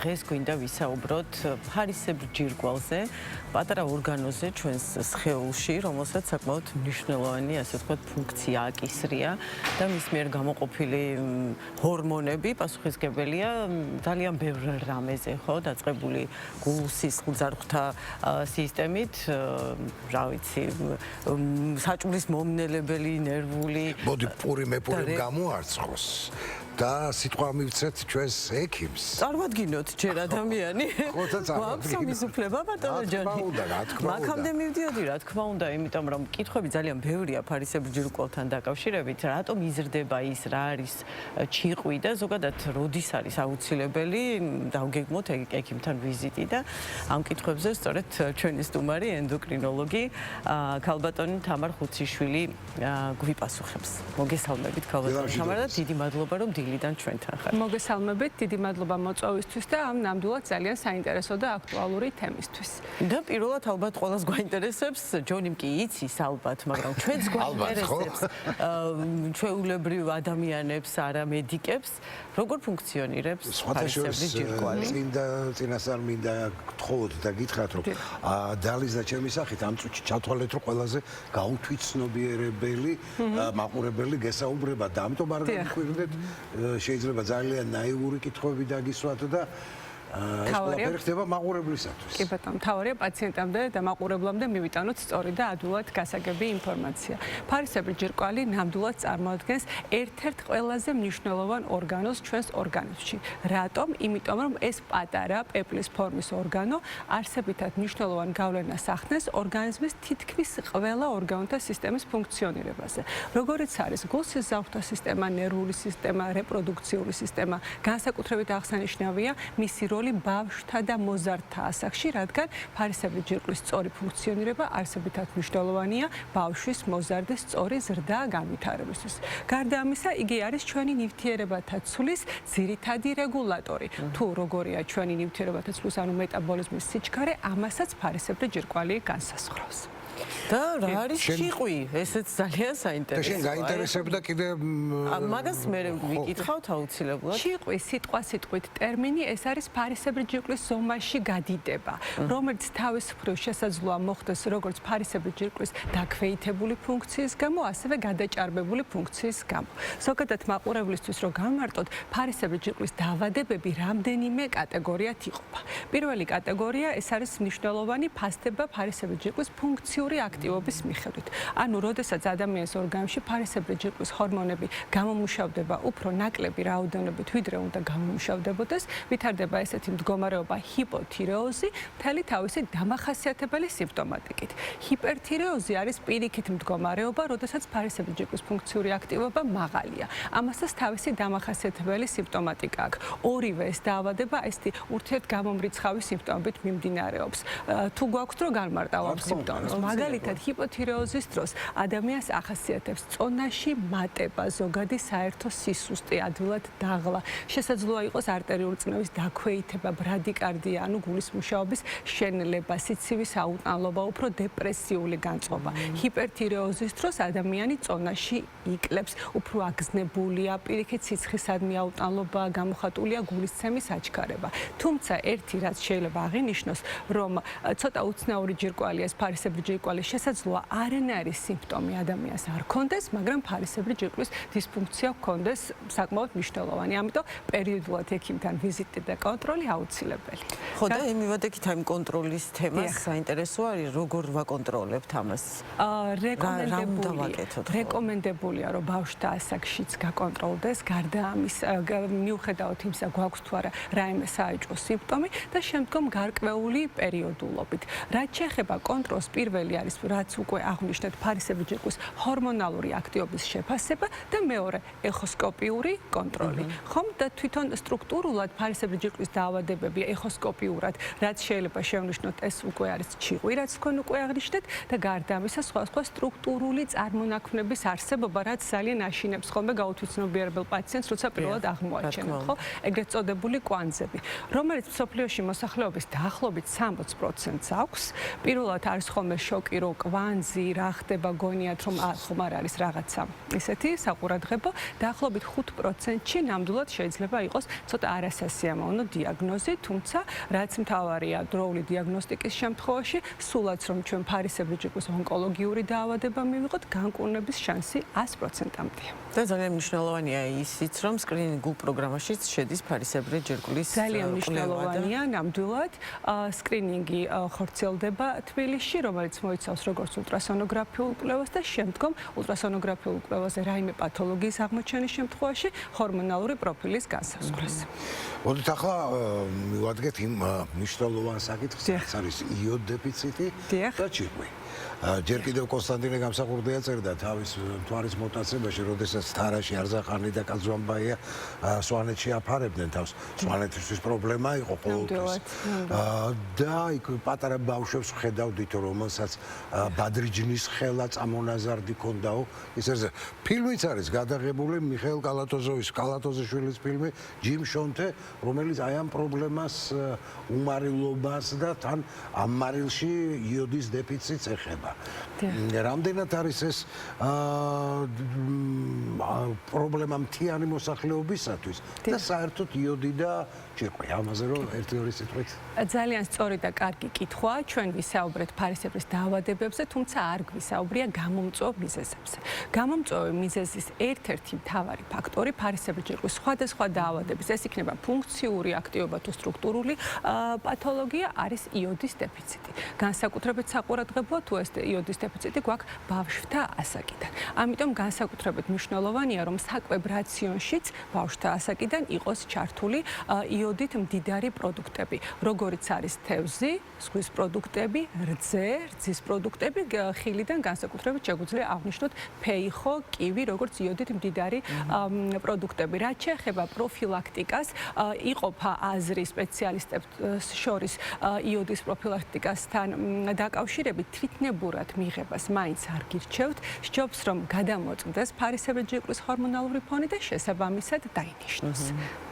დღეს გვინდა ვისაუბროთ ფარისებრ ჯირკვალზე, პატარა ორგანოზე ჩვენს სხეულში, რომელსაც საკმაოდ მნიშვნელოვანი, ასე ვთქვათ, ფუნქცია აკისრია და მის მიერ გამოყოფილი ჰორმონები პასუხისმგებელია ძალიან ბევრ რამეზე, ხო, დაწყებული გულ-სისხლძარღვთა სისტემით, რა ვიცი, საჭმლის მომნელებელი, ნერვული. მოდი პურიმ გამოარცხოს. და სიტყვა მივცეთ ჩვენს ექიმს. წარმოგიდგინოთ ჯერ ადამიანი. გვაქვს ამის უფლება ბატონო ჯანი. მაქამდე მივდიოდი რა თქმა უნდა, იმიტომ რომ კითხვები ძალიან ბევრია ფარისებრ ჯირკვალთან დაკავშირებით, რატომ იზრდება ის, რა არის ჩიყვი და ზოგადად როდის არის აუცილებელი დავგეგმოთ ექიმთან ვიზიტი და ამ კითხვებზე სწორედ ჩვენი სტუმარი ენდოკრინოლოგი ქალბატონი თამარ ხუციშვილი გვიპასუხებს. მოგესალმებით ქალბატონი თამარ და დიდი მადლობა რომ დილიდან ჩვენთან ხართ. მოგესალმებით, დიდი მადლობა მოწვევისთვის და ამ ნამდვილად ძალიან საინტერესო და აქტუალური თემისთვის. და პირველად ალბათ ყველას გვაინტერესებს, ჯონიმ კი იცის ალბათ, მაგრამ ჩვენც გვაინტერესებს ჩვეულებრივ ადამიანებს, არა მედიკებს, როგორ ფუნქციონირებს ფარისებრი ჯირკვალი. წინასწარ მინდა გთხოვოთ და გითხრათ, რომ დალიზა ჩემი სახით ამ წუთში ჩათვალეთ, რომ ყველაზე გაუთვითცნობიერებელი მაყურებელი გესაუბრება და ამიტომ არ გიქვირდეთ შეიძლება ძალიან ნაივური კითხვები დაგისვათ და ეს ხდება მაყურებლისათვის. კი ბატონო, მთავარია პაციენტამდე და მაყურებლამდე მივიტანოთ სწორი და ადვილად გასაგები ინფორმაცია. ფარისებრი ჯირკვალი ნამდვილად წარმოადგენს ერთ-ერთ ყველაზე მნიშვნელოვან ორგანოს ჩვენს ორგანიზმში. რატომ? იმიტომ რომ ეს პატარა პეპლის ფორმის ორგანო არსებითად მნიშვნელოვან გავლენას ახდენს ორგანიზმის თითქმის ყველა ორგანოთა სისტემის ფუნქციონირებაზე. როგორიც არის გულ-სისხლძარღვთა სისტემა, ნერვული სისტემა, რეპროდუქციული სისტემა, განსაკუთრებით აღსანიშნავია მისი როლი ბავშვთა და მოზარდთა ასაკში, რადგან ფარისებრი ჯირკვლის სწორი ფუნქციონირება არსებითად მნიშვნელოვანია ბავშვის მოზარდის სწორი ზრდა განვითარებისთვის. გარდა ამისა, იგი არის ჩვენი ნივთიერებათა ცვლის ძირითადი რეგულატორი. თუ როგორია ჩვენი ნივთიერებათა ცვლის, ანუ მეტაბოლიზმის სიჩქარე, ამასაც ფარისებრი ჯირკვალი განსაზღვრავს. და რა არის ჩიყვი? ესეც ძალიან საინტერესოა. შენ გაინტერესებდა კიდე მაგას მე ვიკითხავთ აუცილებლად. ჩიყვი სიტყვასიტყვით ტერმინი, ეს არის ფარისებრი ჯირკვლის ზომაში გადიდება, რომელიც თავის მხრივ შესაძლოა მოხდეს როგორც ფარისებრი ჯირკვლის დაქვეითებული ფუნქციის გამო, ასევე გადაჭარბებული ფუნქციის გამო. ზოგადად მაყურებლისთვის რომ გამარტოთ, ფარისებრი ჯირკვლის დაავადებები რამდენიმე კატეგორიად იყოფა. პირველი კატეგორია ეს არის მნიშვნელოვანი ფასდება ფარისებრი ჯირკვლის ფუნქციური აქტივობის მიხედვით. ანუ, როდესაც ადამიანის ორგანიზმში ფარისებრი ჯირკვლის ჰორმონები გამომუშავდება უფრო ნაკლები რაოდენობით, ვიდრე უნდა გამომუშავდებოდეს, ვითარდება ესეთი მდგომარეობა ჰიპოთირეოზი, მთელი თავისი დამახასიათებელი სიმპტომატიკით. ჰიპერთირეოზი არის პირიქით მდგომარეობა, როდესაც ფარისებრი ჯირკვლის ფუნქციური აქტივობა მაღალია. ამასაც თავისი დამახასიათებელი სიმპტომატიკა აქვს. ორივე ეს დაავადება ესეთი ურთიერთგამომრიცხავი სიმპტომებით მიმდინარეობს. თუ გვაქვს დრო განმარტავ ამ სიმპტომებს. მაგალითად, ჰიპოთირეოზის დროს ადამიანს ახასიათებს წონაში მატება, ზოგადი საერთო სისუსტე, ადვილად დაღლა. შესაძლოა იყოს არტერიული წნევის დაქვეითება, ბრადიკარდია, ანუ გულის მუშაობის შენელება, სიცივის აუტანლობა, უფრო დეპრესიული განწყობა. ჰიპერთირეოზის დროს ადამიანი წონაში იკლებს, უფრო აგზნებულია, პირიქით სიცხისადმი აუტანლობა, გამოხატულია გულისცემის აჩქარება. თუმცა ერთი რაც შეიძლება აღინიშნოს, რომ ცოტა უცნაური ჯირკვალია ეს ფარისებრი ჯირკვალი, შესაძლოა არანაირი სიმპტომი ადამიანს არ ჰქონდეს, მაგრამ ფარისებრი ჯირკვლის დისფუნქცია ჰქონდეს საკმაოდ მნიშვნელოვანი. ამიტომ პერიოდულად ექიმთან ვიზიტი და კონტროლი აუცილებელი. ხო და იმივადექით ამ კონტროლის თემას საინტერესო არის, როგორ ვაკონტროლებთ ამას? რეკომენდებულია, რომ ბავშვთა ასაკშიც გაკონტროლდეს, გარდა ამის მიუხედავად იმისა, გვაქვს თუ არა რაიმე საეჭვო სიმპტომი და შემდგომ გარკვეული პერიოდულობით. რაც შეეხება კონტროლს, პირველი არის რაც უკვე აღვნიშნეთ ფარისებრი ჯირკვლის ჰორმონალური აქტივობის შეფასება და მეორე ეხოსკოპიური კონტროლი. ხომ და თვითონ სტრუქტურულად ფარისებრი ჯირკვლის დაავადებები ეხოსკოპიურად რაც შეიძლება შევნიშნოთ, ეს უკვე არის ჩიყვი, რაც თქვენ უკვე აღნიშნეთ და გარდა ამისა სხვა სტრუქტურული წარმონაქმნების არსებობა, რაც ძალიან აშინებს ხოლმე გაუთვითცნობიერებელ პაციენტს, როცა პირველად აღმოაჩენთ, ხო? ეგრეთ წოდებული კვანძები, რომელიც მსოფლიოში მოსახლეობის დაახლოებით 60%-ს აქვს. პირველად არის ხოლმე შოკ შოკი, რომ კვანძი რა ხდება, გონიათ რომ ხომ არ არის რაღაცა ისეთი საყურადღებო, დაახლოებით 5%-ში ნამდვილად შეიძლება იყოს ცოტა არასასიამოვნო დიაგნოზი, თუმცა რაც მთავარია დროული დიაგნოსტიკის შემთხვევაში, სულაც რომ ჩვენ ფარისებრი ჯირკვის ონკოლოგიური დაავადება მივიღოთ, განკურნების შანსი 100%-მდეა. და ძალიან მნიშვნელოვანია ისიც, რომ სკრინინგულ პროგრამაშიც შედის ფარისებრი ჯირკვლის ძალიან მნიშვნელოვანია ნამდვილად სკრინინგი ხორციელდება თბილისში, რომელიც მოიცავს როგორც ულტრასონოგრაფიულ კვლევას და შემდგომ ულტრასონოგრაფიულ კვლევაზე რაიმე პათოლოგიის აღმოჩენის შემთხვევაში ჰორმონალური პროფილის განსაზღვრას. მოდით ახლა მივადგეთ იმ მნიშვნელოვან საკითხს, რაც არის იოდ დეფიციტი და ჯირკვი. ჯერ კიდევ კონსტანტინე გამსახურდია წერდა თავის მთვარის მოტაცებაში, როდესაც თარაში არზაყანი და კაცვამბაია სვანეთში აფარებდნენ თავს. სვანეთისთვის პრობლემა იყო ყოველთვის. და იქ პატარა ბავშვებს ხედავდით, რომელსაც ბადრიჯნის ხელა წამონაზარდი ქონდაო. ისე ფილმიც არის გადაღებული მიხეილ კალატოზეშვილის ფილმი ჯიმ შონთე, რომელიც აი ამ პრობლემას უმარილობას და თან ამ მარილში იოდის დეფიციტს ეხება. რამდენად არის ეს პრობლემა მთიანი მოსახლეობისათვის და საერთოდ იოდი და ჯირკვი, ამაზე რომ ერთი-ორი სიტყვით. ძალიან სწორი და კარგი კითხვაა. ჩვენ ვისაუბრეთ ფარისებრის დაავადებებზე, თუმცა არ გვისაუბრია გამომწვევ მიზეზებზე. გამომწვევი მიზეზის ერთ-ერთი მთავარი ფაქტორი ფარისებრი ჯირკვის სხვადასხვა დაავადების, ეს იქნება ფუნქციური აქტივობა თუ სტრუქტურული პათოლოგია, არის იოდის დეფიციტი. განსაკუთრებით საყურადღებოა თუ ეს იოდის დეფიციტი გვაქვს ბავშვთა ასაკიდან. ამიტომ განსაკუთრებით მნიშვნელოვანია, რომ საკვებ რაციონშიც ბავშვთა ასაკიდან იყოს ჩართული იოდით მდიდარი პროდუქტები, როგორიც არის თევზი, ზღვის პროდუქტები, რძის პროდუქტები, ხილიდან განსაკუთრებით შეგვიძლია აღნიშნოთ ფეიხო, კივი, როგორც იოდით მდიდარი პროდუქტები. რაც შეეხება პროფილაქტიკას, იყოფა აზრი სპეციალისტებს შორის იოდის პროფილაქტიკასთან დაკავშირებით თვითნებურად მიღებას მაინც არ გირჩევთ. სჯობს, რომ გადამოწმდეს ფარისებრი ჯირკვის ჰორმონალური ფონი და შესაბამისად დაინიშნოს.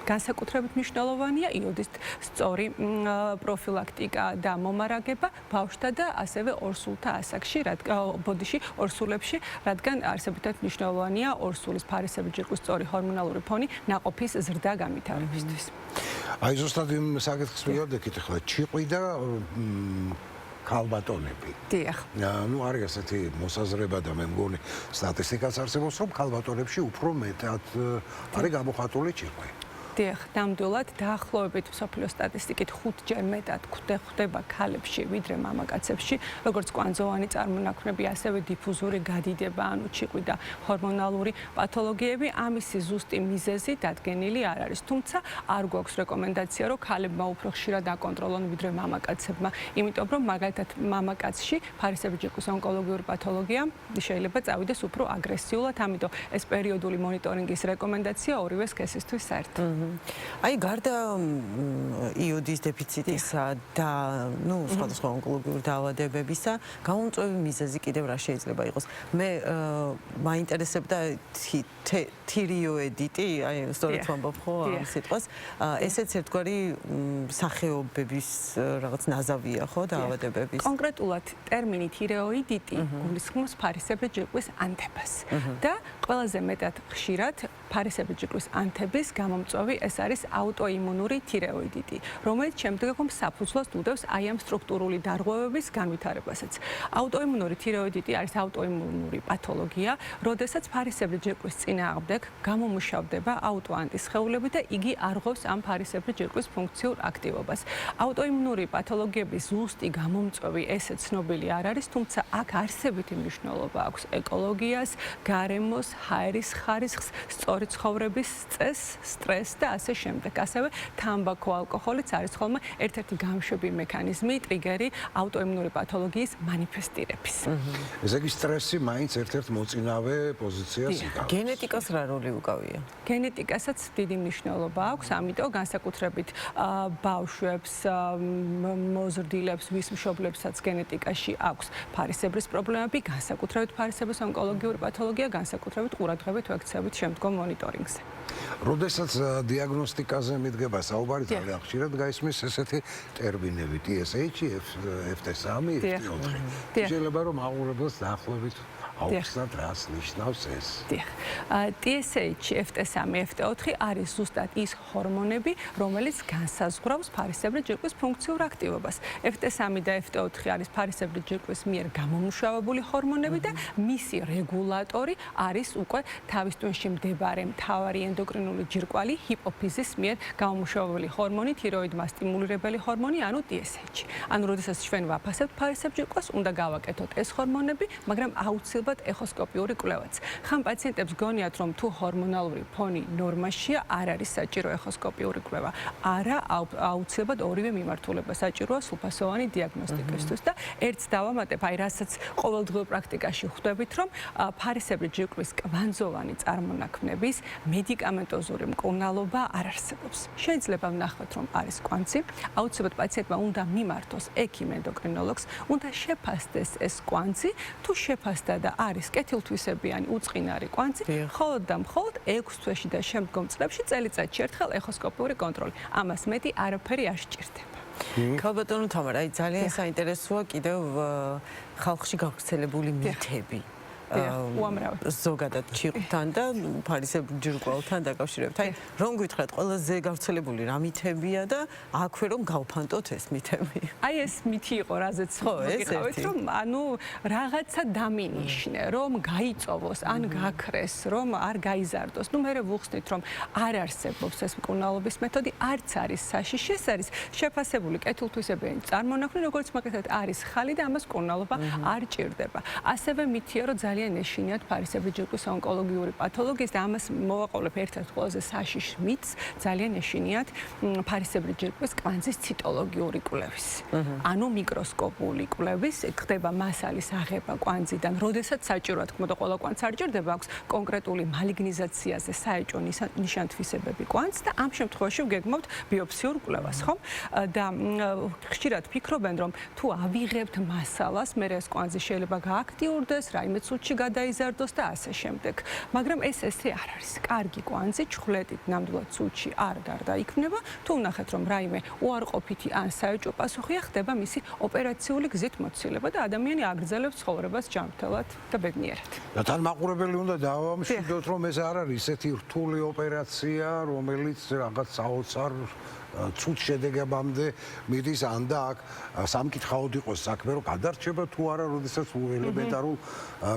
განსაკუთრებით მნიშვნელოვანია იოდის სწორი პროფილაქტიკა და მომარაგება ბავშვთა და ასევე ორსულთა ასაკში, ბოდიში, ორსულებში, რადგან არსებითად მნიშვნელოვანია ორსულის ფარისებრი ჯირკვის სწორი ჰორმონალური ფონი ნაყოფის ზრდა განვითარებისთვის. აი ზუსტად იმ საკითხს მივადგეთ ახლა, ჩიყვი და ქალბატონები. დიახ. ნუ არის ასეთი მოსაზრება და მე მგონი სტატისტიკაც არსებობს, რომ ქალბატონებში უფრო მეტად არის გამოხატული ჩიყვი. დიახ, ნამდვილად დაახლოებით მსოფლიოს სტატისტიკით 5-ჯერ მეტად გვხვდება ქალებში, ვიდრე მამაკაცებში, როგორც კვანძოვანი წარმონაქმნები, ასევე დიფუზური გადიდება, ანუ ჩიყვი და ჰორმონალური პათოლოგიები. ამისი ზუსტი მიზეზი დადგენილი არ არის. თუმცა არ გვაქვს რეკომენდაცია, რომ ქალებმა უფრო ხშირად აკონტროლონ ვიდრე მამაკაცებმა, იმიტომ რომ მაგალითად მამაკაცში ფარისებრი ჯირკვის ონკოლოგიური პათოლოგია შეიძლება წავიდეს უფრო აგრესიულად, ამიტომ ეს პერიოდული მონიტორინგის რეკომენდაცია ორივე სქესისთვის საერთოდ. აი გარდა იოდის დეფიციტისა და სხვადასხვა ონკოლოგიური დაავადებებისა, გამომწვევი მიზეზი კიდევ რა შეიძლება იყოს? მე მაინტერესებდა თირიოედიტი, აი სწორედ ვამბობ ხო ამ სიტყვას, ესეც ერთგვარი სახეობების რაღაც ნაზავია ხო დაავადებების? კონკრეტულად ტერმინი თირეოიდიტი გულისხმობს ფარისებრი ჯირკვის ანთებას და ყველაზე მეტად ხშირად ფარისებრი ჯირკვის ანთების გამომწვევი ეს არის აუტოიმუნური თირეოიდიტი, რომელიც შემდგომ საფუძვლად უდევს აი ამ სტრუქტურული დარღვევების განვითარებასაც. აუტოიმუნური თირეოიდიტი არის აუტოიმუნური პათოლოგია, როდესაც ფარისებრი ჯირკვის წინააღმდეგ გამომუშავდება აუტოანტისხეულები და იგი არღვევს ამ ფარისებრი ჯირკვის ფუნქციურ აქტივობას. აუტოიმუნური პათოლოგიების ზუსტი გამომწვევი ესე ცნობილი არ არის, თუმცა აქ არსებითი მნიშვნელობა აქვს ეკოლოგიას, გარემოს, ჰაერის ხარისხს, სწორი ცხოვრების წესს, სტრესს და ასე შემდეგ. ასევე თამბაქო, ალკოჰოლიც არის ხოლმე ერთ-ერთი გამშვები მექანიზმი, ტრიგერი აუტოიმუნური პათოლოგიის მანიფესტირების. ესე იგი სტრესი მაინც ერთ-ერთ მოწინავე პოზიციას იკავებს. გენეტიკას რა როლი უკავია? გენეტიკასაც დიდი მნიშვნელობა აქვს, ამიტომ განსაკუთრებით ბავშვებს, მოზრდილებს, ვის მშობლებსაც გენეტიკაში აქვს ფარისებრის პრობლემები, განსაკუთრებით ფარისებრის ონკოლოგიური პათოლოგია, განსაკუთრებით ყურადღებით ვექცევით შემდგომ მონიტორინგზე. როდესაც დიაგნოსტიკაზე მიდგება საუბარი, ძალიან ხშირად გაისმის ესეთი ტერმინები TSH, FT3, FT4. შეიძლება რომ მაყურებელს დაახლოებით აუხსნათ რას ნიშნავს ეს. დიახ. TSH, FT3, FT4 არის ზუსტად ის ჰორმონები, რომელიც განსაზღვრავს ფარისებრი ჯირკვლის ფუნქციურ აქტივობას. FT3 და FT4 არის ფარისებრი ჯირკვლის მიერ გამომუშავებული ჰორმონები და მისი რეგულატორი არის უკვე თავის ტვინში მდებარე მთავარი ენდოკრინული ჯირკვალი ჰიპოფიზის მიერ გამომუშავებული ჰორმონი, თიროიდმა სტიმულირებელი ჰორმონი, ანუ TSH. ანუ როდესაც ჩვენ ვაფასებთ ფარისებრ ჯირკვალს, უნდა გავაკეთოთ ეს ჰორმონები, მაგრამ აუცილებლად ეხოსკოპიური კვლევაც. ხან პაციენტებს გონიათ, რომ თუ ჰორმონალური ფონი ნორმაშია, არ არის საჭირო ეხოსკოპიური კვლევა. არა, აუცილებლად ორივე მიმართულება საჭიროა სრულფასოვანი დიაგნოსტიკისთვის და ერთს დავამატებ, აი რასაც ყოველდღიურ პრაქტიკაში ხვდებით, რომ ფარისებრი ჯირკვის კვანძოვანი წარმონაქმნების მედიკამენტოზური მკურნალობა არ არსებობს. შეიძლება ვნახოთ, რომ არის კვანძი, აუცილებლად პაციენტმა უნდა მიმართოს ექიმ ენდოკრინოლოგს, უნდა შეფასდეს ეს კვანძი, თუ შეფასდა და არის კეთილთვისებიანი უწყინარი კვანძი, მხოლოდ და მხოლოდ 6 თვეში და შემდგომ წლებში წელიწადში ერთხელ ეხოსკოპიური კონტროლი. ამას მეტი არაფერი არ სჭირდება. ქალბატონო თამარ, აი ძალიან საინტერესოა კიდევ ხალხში გავრცელებული მითები. უამრავი. ზოგადად ჩიყთან და ფარისებრ ჯირკვალთან დაკავშირებით. აი, რომ გითხრათ, ყველაზე გავრცელებული რა მითებია და აქვე რომ გავფანტოთ ეს მითები. აი ეს მითი იყო, რაზეც მოგიყავით, რომ ანუ რაღაცა დამინიშნე, რომ გაიწოვოს, ან გაქრეს, რომ არ გაიზარდოს. ნუ მე ვუხსნით, რომ არ არსებობს ეს მკურნალობის მეთოდი, არც არის საშიში, ეს არის შეფასებული კეთილთვისებიანი წარმონაქმნი, როგორც მაგათად არის ხალი და ამას მკურნალობა არ ჭირდება. ასევე მითია, რომ ძალიან ეშინიათ ფარისებრი ჯირკვის ონკოლოგიური პათოლოგიის და ამას მოვაყოლებ ერთ-ერთ ყველაზე საშიშ მითს, ძალიან ეშინიათ ფარისებრი ჯირკვის კვანძის ციტოლოგიური კვლევის. ანუ მიკროსკოპული კვლევის, ხდება მასალის აღება კვანძიდან, როდესაც საჭიროა, თქმა უნდა, ყველა კვანძს არ ჭირდება, აქვს კონკრეტული მალიგნიზაციაზე საეჭვო ნიშან-თვისებები კვანძს და ამ შემთხვევაში ვგეგმავთ ბიოფსიურ კვლევას, ხომ? და ხშირად ფიქრობენ, რომ თუ ავიღებთ მასალას, მე ეს კვანძი შეიძლება გააქტიურდეს, რაიმე წუთში გადაიზარდოს და ასე შემდეგ. მაგრამ ესე არ არის. კარგი კვანძი ჩხვლეტით ნამდვილად წუთში არ გარდაიქმნება. თუ ვნახეთ, რომ რაიმე უარყოფითი ან საეჭვო პასუხია, ხდება მისი ოპერაციული გზით მოცილება და ადამიანი აგრძელებს ცხოვრებას ჯანმრთელად და ბედნიერად. და თან მაყურებელი უნდა დავამშვიდოთ, რომ ეს არ არის ესეთი რთული ოპერაცია, რომელიც რაღაც საოცარ ცუდ შედეგებამდე მიდის, ან და აქ სამკითხაოდ იყოს საქმე, რომ გადარჩება თუ არა, როდესაც ელემენტარულ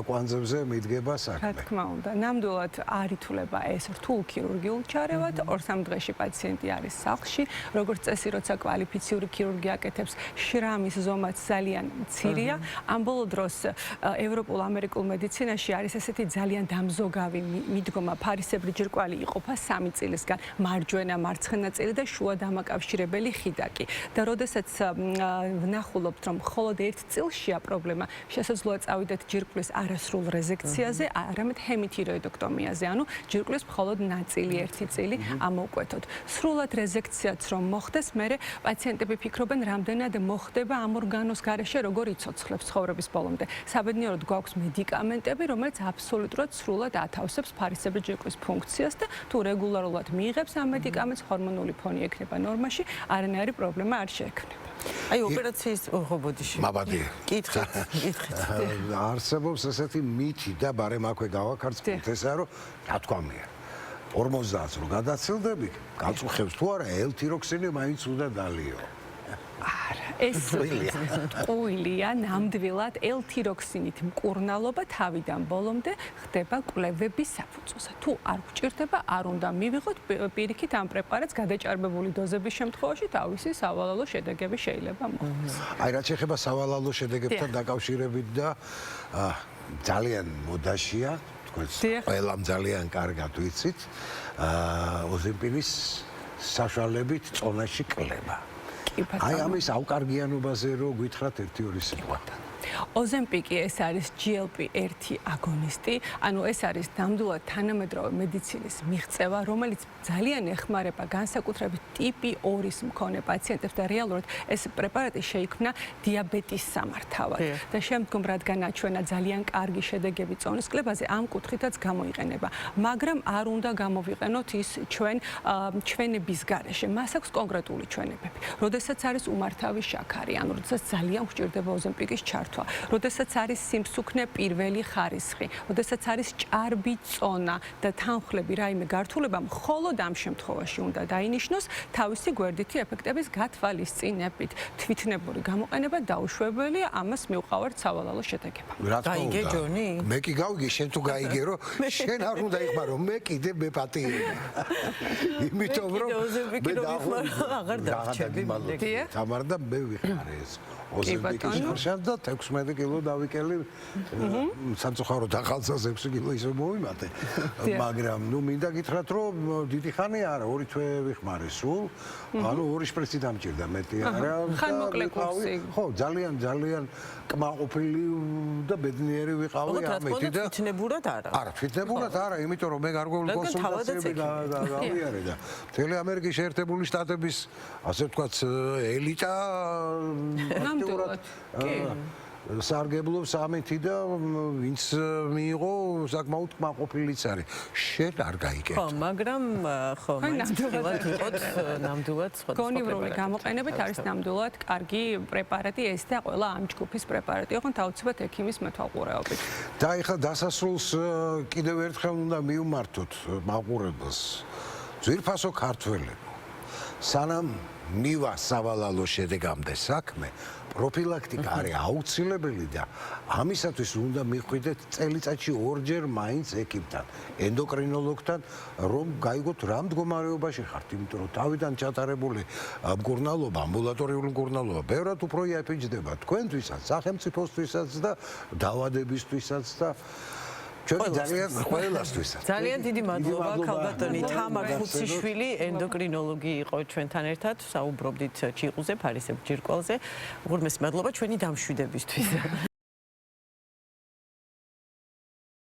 კვანძებზე მიდგება საქმე. რა თქმა უნდა, ნამდვილად არ ითვლება ეს რთულ ქირურგიულ ჩარევად, 2-3 დღეში პაციენტი არის სახლში, როგორც წესი, როცა კვალიფიციური ქირურგი აკეთებს, შრამის ზომაც ძალიან მცირეა. ამ ბოლო დროს ევროპულ-ამერიკულ მედიცინაში არის ესეთი ძალიან დამზოგავი მიდგომა, ფარისებრი ჯირკვალი იყოფა 3 წილისგან, მარჯვენა, მარცხენა წილი და შუა დამაკავშირებელი ხიდაკი. და როდესაც ვნახულობთ, რომ მხოლოდ 1 წილშია პრობლემა, შესაძლოა წავიდეთ ჯირკვლის არასრულ რეზექციაზე, არამედ ჰემითიროიდექტომიაზე, ანუ ჯირკვლის მხოლოდ ნაწილი 1 წილი ამოვკვეთოთ. სრულად რეზექციაც რომ მოხდეს, მერე პაციენტები ფიქრობენ, რამდენად მოხდება ამ ორგანოს გარეშე, როგორ იცოცხლებს ცხოვრების ბოლომდე. საბედნიეროდ გვაქვს მედიკამენტები, რომელიც აბსოლუტურად სრულად ათავსებს ფარისებრი ჯირკვის ფუნქციას და თუ რეგულარულად მიიღებს ამ მედიკამენტს, ჰორმონული ფონი ექნება ნორმაში, არანაირი პრობლემა არ შეექმნება. აი ოპერაციის ბოდიში. მაბადი. კითხეთ. არსებობს ესეთი მითი და ბარემ აქვე გავაქარწყლით ესა, რომ რა თქვა მე 50-ს რო გადაცილდები, გაწუხებს თუ არა ელთიროქსინი მაინც უნდა დალიო. არა, ეს ყუილია ნამდვილად ელთიროქსინით მკურნალობა თავიდან ბოლომდე ხდება კვლევების საფუძველზე. თუ არ გვჭირდება, არ უნდა მივიღოთ პირიქით ამ პრეპარატს გადაჭარბებული დოზების შემთხვევაში თავისი სავალალო შედეგები შეიძლება მოხდეს. აი რაც შეეხება სავალალო შედეგებთან დაკავშირებით და ძალიან მოდაშია, თქვენ ყველამ ძალიან კარგად ვიცით, ოზემპინის საშუალებით წონაში კლება. აი ამის ავკარგიანობაზე რო გითხრათ 1-2 სიტყვა. ოზემპიკი ეს არის GLP-1 აგონისტი, ანუ ეს არის ნამდვილად თანამედროვე მედიცინის მიღწევა, რომელიც ძალიან ეხმარება განსაკუთრებით ტიპი 2-ის მქონე პაციენტებს და რეალურად ეს პრეპარატი შეიქმნა დიაბეტის სამართავად. და შემდგომ რადგან აჩვენა ძალიან კარგი შედეგები წონის კლებაზე, ამ კუთხითაც გამოიყენება. მაგრამ არ უნდა გამოვიყენოთ ის ჩვენების გარეშე. მას აქვს კონკრეტული ჩვენებები. როდესაც არის უმართავი შაქარი, ანუ როდესაც ძალიან გვჭირდება ოზემპიკის ჩართვა, როდესაც არის სიმსუქნე პირველი ხარისხი, როდესაც არის ჭარბი წონა და თანხლები რაიმე გართულება, მხოლოდ ამ შემთხვევაში უნდა დაინიშნოს თავისი გვერდითი ეფექტების გათვალისწინებით. თვითნებური გამოყენება დაუშვებელია, ამას მივყავართ სავალალო შედეგება. გაიგე ჯონი? მე კი გავიგე, შენ თუ გაიგე, რომ შენ არ უნდა იხმარო, მე კიდე მეპატიება. იმიტომ რომ ოზემპიკი რომ იხმარო, აღარ დარჩები. თამარ და მე ვიხმარე ეს. ოზემპიკის ხარშად და 16 კილო დავიკელი. სამწუხაროდ ახალცას 6 კილო ისე მოვიმატე. მაგრამ ნუ მინდა გითხრათ, რომ დიდი ხანი არა, 2 თვე ვიხმარე სულ. ანუ 2 შპრიცი დამჭირდა, მეტი არა. ხანმოკლე კურსი. ხო, ძალიან კმაყოფილი და ბედნიერი ვიყავი ამეთი და თვითნებურად არა. არა, თვითნებურად არა, იმიტომ რომ მე გარკვეული კონსულტაციები გავიარე და მთელი ამერიკის შეერთებული შტატების ასე ვთქვათ ელიტა ნამდვილად. სარგებლობს ამეთი და ვინც მიიღო საკმაოდ კმაყოფილიც არის. შენ არ გაიგებ. ხო, მაგრამ ხო, ნამდვილად ვიყოთ ნამდვილად სხვა. გონივრული გამოყენებით არის ნამდვილად კარგი პრეპარატი ეს და ყველა ამ ჯგუფის პრეპარატი. ოღონდ აუცილებლად ექიმის მეთვალყურეობით. და ეხლა დასასრულს კიდევ ერთხელ უნდა მივმართოთ მაყურებელს. ძვირფასო ქართველებო. სანამ მივა სავალალო შედეგამდე საქმე, პროფილაქტიკა არის აუცილებელი და ამისათვის უნდა მიხვიდეთ წელიწადში 2-ჯერ მაინც ექიმთან, ენდოკრინოლოგთან, რომ გაიგოთ რა მდგომარეობაში ხართ, იმიტომ რომ თავიდან ჩატარებული მკურნალობა, ამბულატორიული მკურნალობა ბევრად უფრო იაფიჯდება თქვენთვისაც, სახელმწიფოსთვისაც და დაავადებისთვისაც და ჩვენ ძალიან ყველასთვისაც. ძალიან დიდი მადლობა ქალბატონი თამარ ხუციშვილი, ენდოკრინოლოგი იყო ჩვენთან ერთად, საუბრობდით ჩიყუზე, ფარისებრ ჯირკვალზე. უღრმესი მადლობა ჩვენი დამშვიდებისთვის.